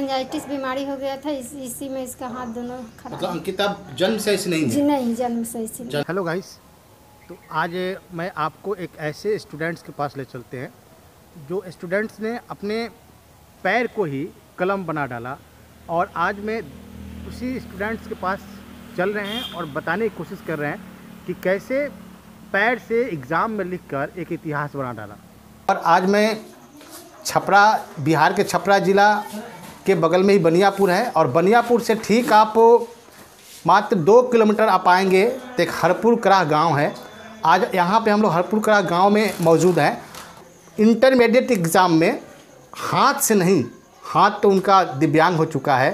Meningitis बीमारी हो गया था, इसी में इसका हाथ दोनों खराब। मतलब अंकिता जन्म से ऐसी नहीं है? जी नहीं, जन्म से ऐसी नहीं। हेलो गाइस, तो आज मैं आपको एक ऐसे स्टूडेंट्स के पास ले चलते हैं जो स्टूडेंट्स ने अपने पैर को ही कलम बना डाला, और आज मैं उसी स्टूडेंट्स के पास चल रहे हैं और बताने की कोशिश कर रहे हैं कि कैसे पैर से एग्ज़ाम में लिखकर एक इतिहास बना डाला। और आज मैं छपरा, बिहार के छपरा ज़िला के बगल में ही बनियापुर है, और बनियापुर से ठीक आप मात्र 2 किलोमीटर आप आएंगे तो एक हरपुर कराह गांव है। आज यहाँ पे हम लोग हरपुर कराह गांव में मौजूद हैं। इंटरमीडिएट एग्ज़ाम में हाथ से नहीं, हाथ तो उनका दिव्यांग हो चुका है,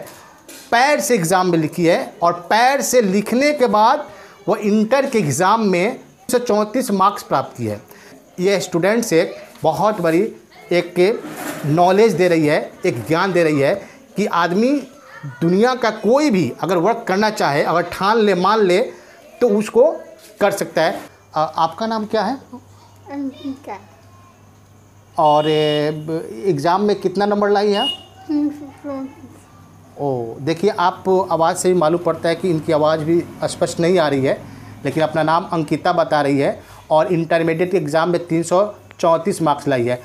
पैर से एग्ज़ाम में लिखी है, और पैर से लिखने के बाद वो इंटर के एग्ज़ाम में 134 मार्क्स प्राप्त किए है। ये स्टूडेंट्स एक बहुत बड़ी एक नॉलेज दे रही है, एक ज्ञान दे रही है कि आदमी दुनिया का कोई भी अगर वर्क करना चाहे, अगर ठान ले, मान ले, तो उसको कर सकता है। आपका नाम क्या है? अंकिता। और एग्ज़ाम में कितना नंबर लाई है? ओ, देखिए आप आवाज़ से भी मालूम पड़ता है कि इनकी आवाज़ भी स्पष्ट नहीं आ रही है, लेकिन अपना नाम अंकिता बता रही है, और इंटरमीडिएट एग्ज़ाम में 334 मार्क्स लाई है।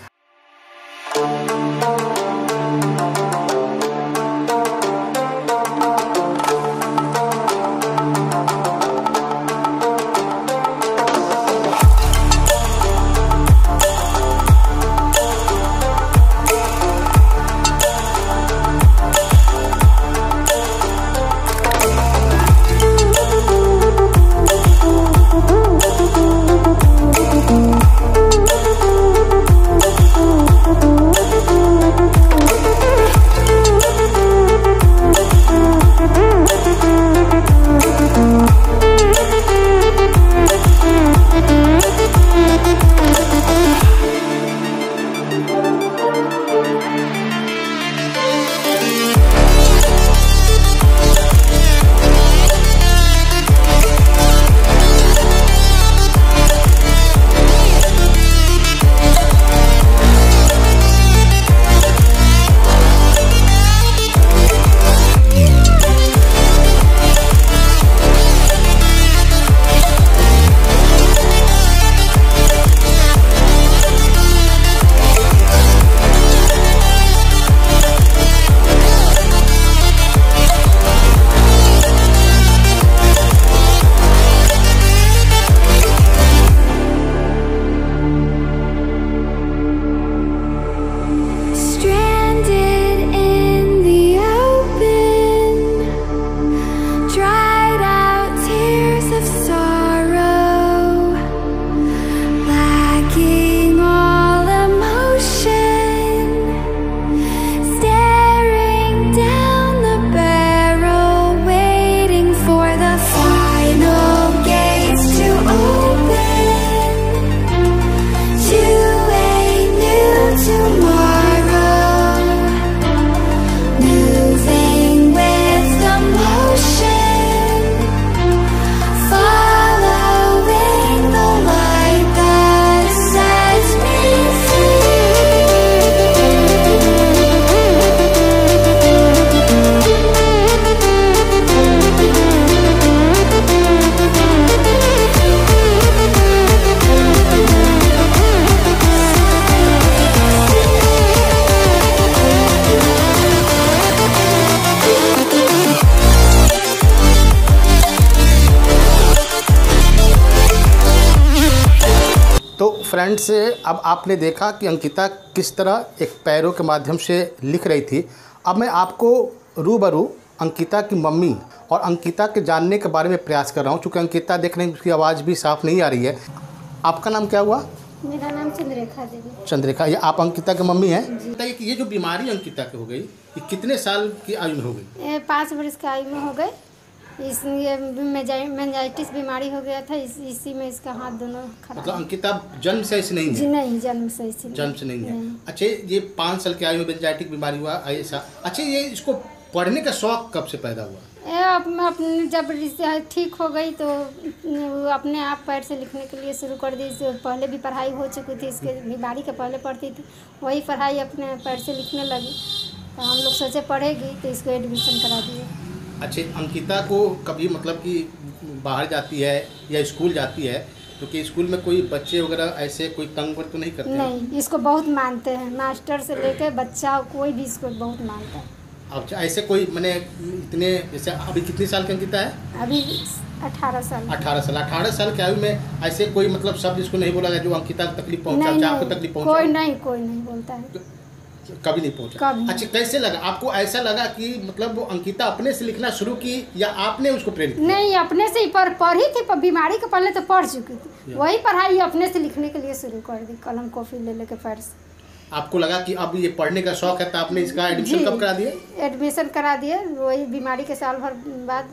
तो फ्रेंड्स, अब आपने देखा कि अंकिता किस तरह एक पैरों के माध्यम से लिख रही थी। अब मैं आपको रूबरू अंकिता की मम्मी और अंकिता के जानने के बारे में प्रयास कर रहा हूँ, चूँकि अंकिता देख रहे हैं उसकी आवाज़ भी साफ़ नहीं आ रही है। आपका नाम क्या हुआ? मेरा नाम चंद्रेखा देवी। चंद्रेखा, ये आप अंकिता की मम्मी हैं? बताइए कि ये जो बीमारी अंकिता की हो गई, ये कितने साल की आयु में हो गई? 5 वर्ष की आयु में हो गई। इसलिए मेनिंजाइटिस बीमारी हो गया था, इसी में इसका हाथ दोनों खराब। मतलब अंकिता जन्म से ऐसी नहीं है? जी नहीं, जन्म से ऐसी नहीं। जन्म से नहीं है। अच्छा, ये 5 साल की आयु में मेनिंजाइटिस बीमारी हुआ ऐसा। अच्छा, ये इसको पढ़ने का शौक कब से पैदा हुआ? अपने जब ठीक हो गई तो अपने आप पैर से लिखने के लिए शुरू कर दी। पहले भी पढ़ाई हो चुकी थी, इसके बीमारी के पहले पढ़ती थी, वही पढ़ाई अपने पैर से लिखने लगी। तो हम लोग सोचे पढ़ेगी तो इसको एडमिशन करा दिए। अच्छा, अंकिता को कभी मतलब कि बाहर जाती है या स्कूल जाती है तो कि स्कूल में कोई बच्चे वगैरह ऐसे कोई तंग तो नहीं करते हैं? नहीं, इसको बहुत मानते हैं, मास्टर से लेकर बच्चा कोई भी इसको बहुत मानता है। अब ऐसे कोई मैंने इतने जैसे अभी कितनी साल की अंकिता है? अभी 18 साल। 18 साल की आयु में ऐसे कोई मतलब शब्द इसको नहीं बोला गया जो अंकिता को तकलीफ पहुंचा, आपको तकलीफ पहुंचा? कोई नहीं बोलता है, कभी नहीं पहुंचा। अच्छा, कैसे लगा आपको? ऐसा लगा कि मतलब वो अंकिता अपने से लिखना शुरू की या आपने उसको प्रेरित किया? नहीं, अपने से ही पढ़ी थी, बीमारी के पहले तो पढ़ चुकी थी, वही पढ़ाई अपने से लिखने के लिए शुरू कर दी, कलम कॉपी ले लेके पैर से। आपको लगा कि अब ये पढ़ने का शौक है तो आपने इसका एडमिशन कब करा दिए? एडमिशन करा दिए, वही बीमारी के साल भर बाद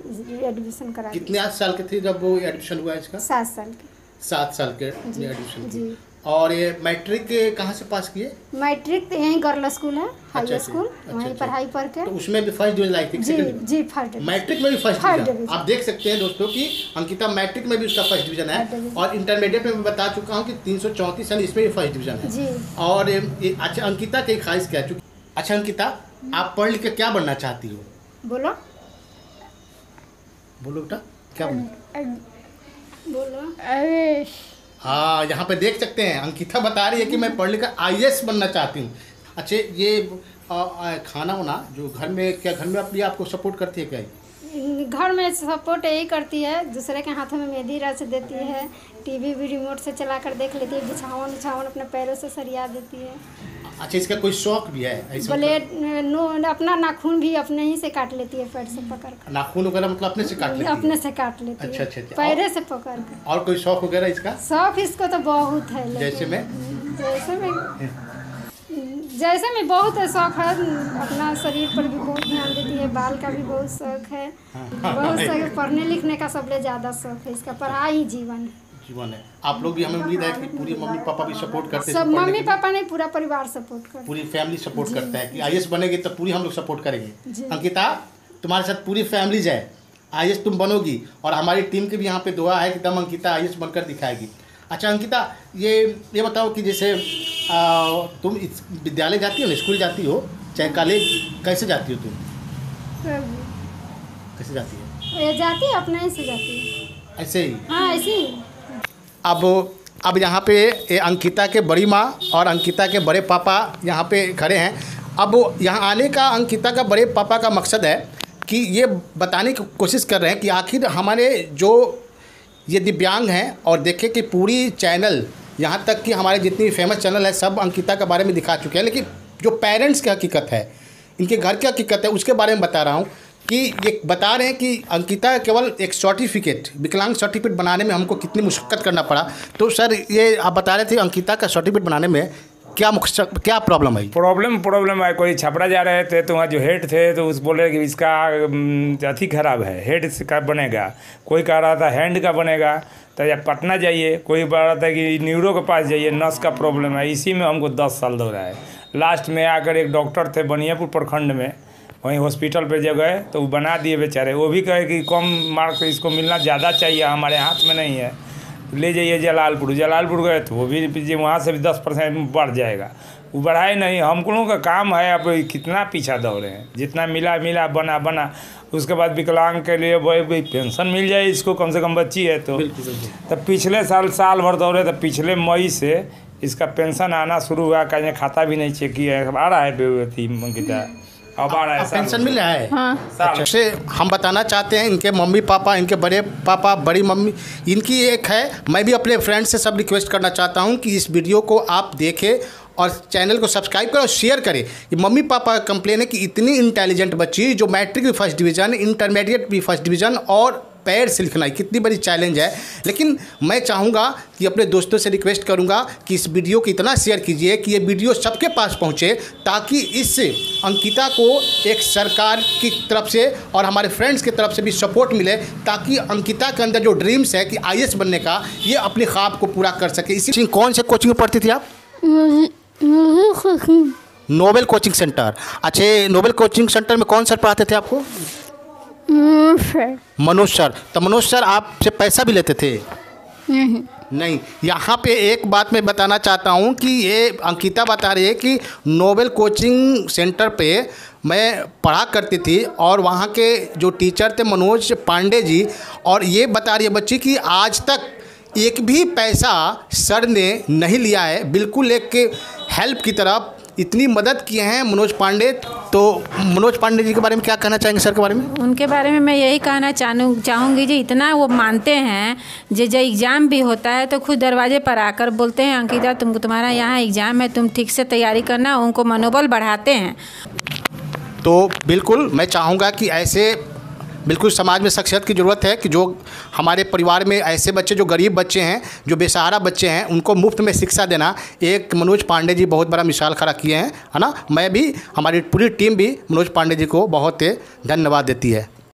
एडमिशन करा दिए। कितने साल के थे जब वो एडमिशन हुआ इसका? 7 साल के। 7 साल के एडमिशन जी। और ये मैट्रिक कहाँ से पास किए? मैट्रिक तो यहीं गर्ल स्कूल है, हाई स्कूल, वहीं पढ़ाई पढ़ के। तो उसमें भी फर्स्ट डिवीजन लाई थी? जी फर्स्ट। मैट्रिक में भी फर्स्ट डिवीजन। आप देख सकते हैं दोस्तों कि अंकिता मैट्रिक में भी उसका फर्स्ट डिवीजन है और इंटरमीडिएट में मैं बता चुका हूँ कि 334 यानी इसमें भी फर्स्ट डिवीजन है जी। और अच्छा, अंकिता की ख्वाहिश क्या है? अच्छा अंकिता, आप पढ़ लिख के क्या बनना चाहती हो? बोलो बेटा, क्या बनना? बोलो। हाँ, यहाँ पे देख सकते हैं अंकिता बता रही है कि मैं पढ़ लिख कर IAS बनना चाहती हूँ। अच्छा, ये खाना वाना जो घर में, क्या घर में अपनी आपको सपोर्ट करती है क्या? घर में सपोर्ट यही करती है, दूसरे के हाथों में मेहंदी रच देती है, टीवी भी रिमोट से चला कर देख लेती है, बिछावन अपने पैरों से सरिया देती है। अच्छा, इसका कोई शौक भी है? ब्लेड अपना नाखून भी अपने ही से काट लेती है, पैर से पकड़ कर। नाखून वगैरह मतलब अपने से काट लेती है? अपने से काट लेती है। अच्छा, पैरे से पकड़ कर। और कोई शौक वगैरह इसका? शौक इसको तो बहुत है, जैसे में बहुत शौक है, अपना शरीर पर भी बहुत ध्यान देती है, बाल का भी बहुत शौक है, बहुत शौक, पढ़ने लिखने का सबसे ज़्यादा शौक है इसका, पढ़ाई ही जीवन है। आप लोग भी, हमें उम्मीद है कि पूरी मम्मी पापा भी सपोर्ट करते हैं? सब मम्मी पापा नहीं, पूरा परिवार सपोर्ट करता है, पूरी फैमिली सपोर्ट करता है कि IAS बनेगी तो पूरी हम लोग सपोर्ट करेंगे। अंकिता, तुम्हारे साथ पूरी फैमिली जाए, IAS तुम बनोगी और हमारी टीम की भी यहाँ पे दुआ है कि तब अंकिता IAS बनकर दिखाएगी। अच्छा अंकिता, ये बताओ कि जैसे तुम इस विद्यालय जाती हो ना, स्कूल जाती हो चाहे कॉलेज, कैसे जाती हो तुम? कैसे जाती है? ये जाती है अपने से जाती है, ऐसे ही? हाँ ऐसे ही। अब यहाँ पे ये अंकिता के बड़ी माँ और अंकिता के बड़े पापा यहाँ पे खड़े हैं। अब यहाँ आने का अंकिता का बड़े पापा का मकसद है कि ये बताने की कोशिश कर रहे हैं कि आखिर हमारे जो ये दिव्यांग हैं, और देखें कि पूरी चैनल, यहाँ तक कि हमारे जितनी फेमस चैनल है सब अंकिता के बारे में दिखा चुके हैं, लेकिन जो पेरेंट्स की हकीकत है, इनके घर की हकीकत है, उसके बारे में बता रहा हूँ कि ये बता रहे हैं कि अंकिता केवल एक सर्टिफिकेट, विकलांग सर्टिफिकेट बनाने में हमको कितनी मुशक्क़त करना पड़ा। तो सर, ये आप बता रहे थे अंकिता का सर्टिफिकेट बनाने में क्या प्रॉब्लम है? प्रॉब्लम है, कोई छपरा जा रहे थे तो वहाँ जो हेड थे तो उस बोले कि इसका अथी खराब है, हेड का बनेगा, कोई कह रहा था हैंड का बनेगा, तो या पटना जाइए, कोई कह रहा था कि न्यूरो के पास जाइए, नस का प्रॉब्लम है। इसी में हमको 10 साल दौड़ा है। लास्ट में आकर एक डॉक्टर थे बनियापुर प्रखंड में, वहीं हॉस्पिटल पे जब गए तो वो बना दिए बेचारे। वो भी कहे कि कम मार्क्स इसको मिलना ज़्यादा चाहिए, हमारे हाथ में नहीं है, ले जाइए जलालपुर गए तो वो भी वहाँ से भी 10% बढ़ जाएगा। वो बढ़ाए नहीं, हम लोगों का काम है, अब कितना पीछा दौड़े हैं, जितना मिला बना। उसके बाद विकलांग के लिए वही पेंशन मिल जाए इसको, कम से कम बच्ची है तो। तब पिछले साल भर दौड़े, तब पिछले मई से इसका पेंशन आना शुरू हुआ, कहीं खाता भी नहीं चेक किया, आ रहा है अंकिता, अब आ रहा है, पेंशन मिल रहा है। हाँ। अच्छा, हम बताना चाहते हैं इनके मम्मी पापा, इनके बड़े पापा, बड़ी मम्मी, इनकी एक है, मैं भी अपने फ्रेंड से सब रिक्वेस्ट करना चाहता हूं कि इस वीडियो को आप देखें और चैनल को सब्सक्राइब करें और शेयर करें। ये मम्मी पापा का कंप्लेन है कि इतनी इंटेलिजेंट बच्ची जो मैट्रिक भी फर्स्ट डिवीज़न, इंटरमीडिएट भी फर्स्ट डिवीज़न और पैर से लिखना, कितनी बड़ी चैलेंज है। लेकिन मैं चाहूँगा कि अपने दोस्तों से रिक्वेस्ट करूँगा कि इस वीडियो को इतना शेयर कीजिए कि ये वीडियो सबके पास पहुँचे, ताकि इससे अंकिता को एक सरकार की तरफ से और हमारे फ्रेंड्स की तरफ से भी सपोर्ट मिले, ताकि अंकिता के अंदर जो ड्रीम्स है कि IAS बनने का, ये अपने ख्वाब को पूरा कर सके। इसी कौन से कोचिंग में पढ़ती थी आप? Nobel coaching centre. अच्छा, नोबेल कोचिंग सेंटर में कौन सर पढ़ाते थे आपको? मनोज सर। तो मनोज सर आपसे पैसा भी लेते थे? नहीं, यहाँ पे एक बात मैं बताना चाहता हूँ कि ये अंकिता बता रही है कि नोबेल कोचिंग सेंटर पे मैं पढ़ा करती थी और वहाँ के जो टीचर थे मनोज पांडे जी, और ये बता रही है बच्ची कि आज तक एक भी पैसा सर ने नहीं लिया है, बिल्कुल एक हेल्प की तरफ इतनी मदद किए हैं मनोज पांडे। तो मनोज पांडे जी के बारे में क्या कहना चाहेंगे सर के बारे में? उनके बारे में मैं यही कहना चाहूँगी जी, इतना वो मानते हैं। जो एग्ज़ाम भी होता है तो खुद दरवाजे पर आकर बोलते हैं अंकिता तुम्हारा यहाँ एग्ज़ाम है, तुम ठीक से तैयारी करना, उनको मनोबल बढ़ाते हैं। तो बिल्कुल मैं चाहूँगा कि ऐसे बिल्कुल समाज में शख्सियत की ज़रूरत है कि जो हमारे परिवार में ऐसे बच्चे जो गरीब बच्चे हैं, जो बेसहारा बच्चे हैं, उनको मुफ्त में शिक्षा देना। एक मनोज पांडे जी बहुत बड़ा मिसाल खड़ा किए हैं, है ना। मैं भी, हमारी पूरी टीम भी मनोज पांडे जी को बहुत धन्यवाद देती है।